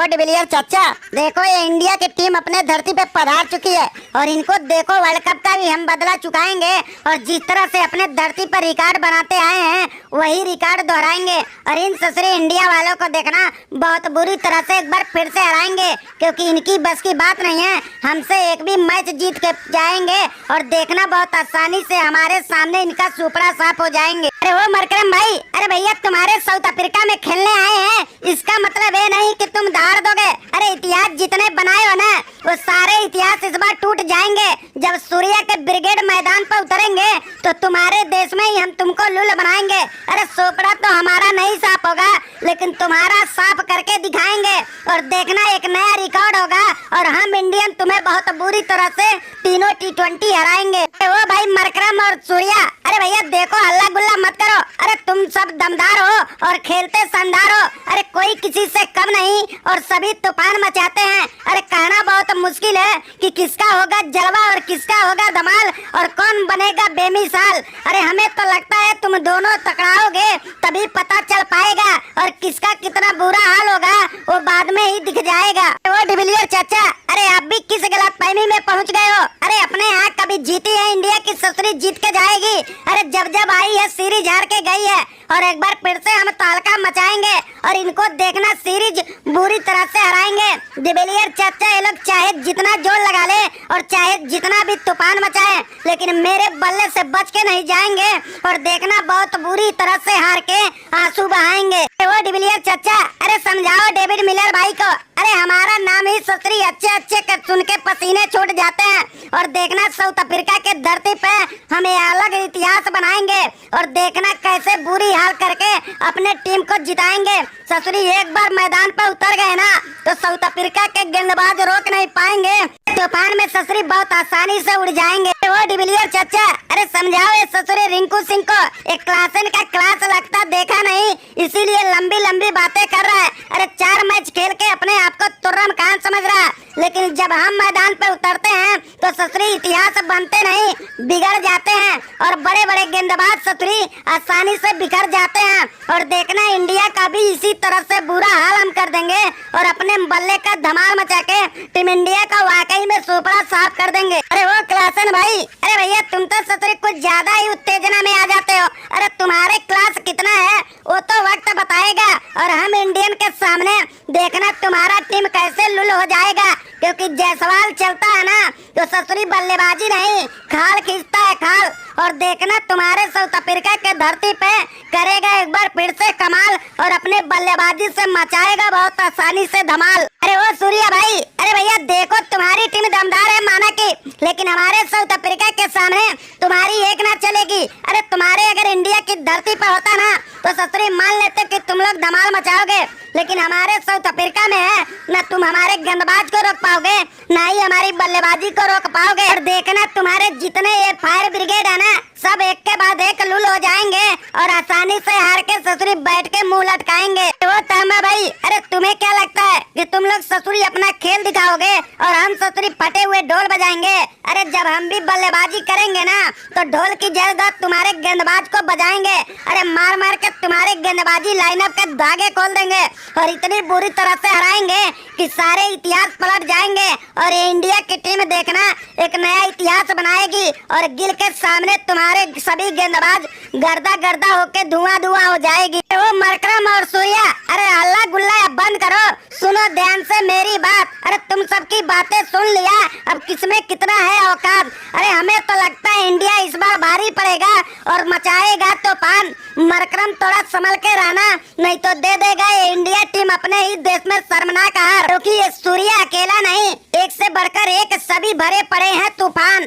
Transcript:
वो डिविलियर चाचा, देखो ये इंडिया की टीम अपने धरती पे पधार चुकी है और इनको देखो वर्ल्ड कप का भी हम बदला चुकाएंगे और जिस तरह से अपने धरती पर रिकॉर्ड बनाते आए हैं वही रिकॉर्ड दोहराएंगे और इन ससुरे इंडिया वालों को देखना बहुत बुरी तरह से एक बार फिर से हराएंगे, क्योंकि इनकी बस की बात नहीं है। हमसे एक भी मैच जीत के जाएंगे और देखना बहुत आसानी से हमारे सामने इनका सुपड़ा साफ हो जाएंगे। अरे वो मरकरम भाई, अरे भैया तुम्हारे साउथ अफ्रीका में खेलने आए हैं, इसका मतलब ये नहीं कि तुम धार दोगे। अरे इतिहास जितने बनाए हो ना वो सारे इतिहास इस बार टूट जाएंगे। जब सूर्या के ब्रिगेड मैदान पर उतरेंगे तो तुम्हारे देश में ही हम तुमको लुल बनाएंगे। अरे सोपड़ा तो हमारा नहीं साफ होगा लेकिन तुम्हारा साफ करके दिखाएंगे और देखना एक नया रिकॉर्ड होगा और हम इंडियन तुम्हें बहुत बुरी तरह से तीनों T20 हराएंगे। वो भाई मरकरम और सूर्या, अरे भैया देखो हल्ला गुल्ला मत करो। अरे तुम सब दमदार हो और खेलते शानदार हो। अरे कोई किसी से कम नहीं और सभी तूफान मचाते हैं। अरे कहना बहुत मुश्किल है कि किसका होगा जलवा और किसका होगा धमाल और कौन बनेगा बेमिसाल। अरे हमें तो लगता है तुम दोनों टकराओगे तभी पता चल पाएगा और किसका कितना बुरा हाल होगा वो बाद में ही दिख जाएगा। वो डिविलियर चाचा, अरे आप भी किस गलतफहमी में पहुंच गए हो। अरे अपने यहाँ कभी जीती है इंडिया की ससुरी जीत के जाएगी। अरे जब जब आई है सीरीज हार के गई है और एक बार फिर से हम तहलका मचाएंगे और इनको देखना सीरीज बुरी तरह से हराएंगे। डिविलियर चाचा ये लोग चाहे जितना जोर लगा ले और चाहे जितना भी तूफान मचाए लेकिन मेरे बल्ले से बच के नहीं जाएंगे और देखना बहुत बुरी तरह से हार के आंसू बहाएंगे। वो डिविलियर चाचा, अरे समझाओ डेविड मिलर भाई को। अरे हमारा नाम ही ससुरी अच्छे अच्छे कर सुन के पसीने छूट जाते हैं और देखना साउथ अफ्रीका के धरती पे हम ये अलग इतिहास बनाएंगे और देखना कैसे बुरी हाल करके अपने टीम को जिताएंगे। ससुरी एक बार मैदान पे उतर गए ना तो साउथ अफ्रीका के गेंदबाज रोक नहीं पाएंगे। तूफान में ससुरी बहुत आसानी से उड़ जाएंगे। वो डिविलियर चाचा, अरे समझाओ ये ससुरी रिंकू सिंह को, एक क्लासन का क्लास लगता देखा नहीं इसीलिए लंबी लंबी बातें कर रहा है। अरे 4 मैच खेल के अपने आप को तुर्रम खान समझ रहा है लेकिन जब हम मैदान पे उतरते हैं तो ससुरी इतिहास बनते नहीं बिगड़ जाते हैं और बड़े बड़े गेंदबाज ससुरी आसानी से बिखर जाते हैं और देखना इंडिया का भी इसी तरह से बुरा हाल हम कर देंगे और अपने बल्ले का धमाल मचा के टीम इंडिया का वाकई में सुपड़ा साफ कर देंगे। अरे वो क्लासन भाई, अरे भैया तुम तो ससुरी कुछ ज्यादा ही उत्तेजना में आ जाते हो। अरे तुम्हारे क्लास कितना है वो तो वक्त बताएगा और हम इंडियन के सामने देखना तुम्हारा टीम कैसे लुल हो जाएगा, क्योंकि जयसवाल चलता है ना तो ससुरी बल्लेबाजी नहीं खाल खींचता है खाल और देखना तुम्हारे साउथ अफ्रीका के धरती पे करेगा एक बार फिर से कमाल और अपने बल्लेबाजी से मचाएगा बहुत आसानी से धमाल। अरे वो सूर्या भाई, अरे भैया देखो तुम्हारी टीम दमदार है माना की, लेकिन हमारे साउथ अफ्रीका के सामने तुम्हारी एक ना चलेगी। अरे तुम्हारे अगर इंडिया की धरती पर होता ना तो ससुरी मान लेते कि तुम लोग धमाल मचाओगे, लेकिन हमारे साउथ अफ्रीका में है न तुम हमारे गेंदबाज को रोक पाओगे ना ही हमारी बल्लेबाजी को रोक पाओगे और देखना तुम्हारे जितने ये फायर ब्रिगेड है ना सब एक के बाद एक लुल हो जाएंगे और आसानी से हार के ससुरी बैठ के मुंह लटकाएंगे। वो तामा भाई, अरे तुम्हें क्या लगता है कि तुम लोग ससुरी अपना खेल दिखाओगे और हम ससुरी फटे हुए ढोल बजाएंगे। अरे जब हम भी बल्लेबाजी करेंगे ना तो ढोल की जगह तुम्हारे गेंदबाज को बजाएंगे। अरे मार मार के तुम्हारे गेंदबाजी लाइनअप के धागे खोल देंगे और इतनी बुरी तरह से हराएंगे कि सारे इतिहास पलट जाएंगे और ये इंडिया की टीम देखना एक नया इतिहास बनाएगी और गिल के सामने तुम्हारे सभी गेंदबाज गर्दा गर्दा होके धुआं धुआं हो जाएगी। वो मरकरम और सूर्या, अरे हल्ला गुल्ला बंद करो, सुनो ध्यान से मेरी बात। अरे तुम सबकी बातें सुन लिया, अब किसमें कितना है औकात। अरे हमें तो लगता है इंडिया इस बार भारी पड़ेगा और मचाएगा तूफान। मरकरम थोड़ा संभल के रहना नहीं तो दे देगा ये इंडिया टीम अपने ही देश में शर्मनाक हार, क्योंकि ये सूर्या अकेला नहीं एक से बढ़कर एक सभी भरे पड़े हैं तूफान।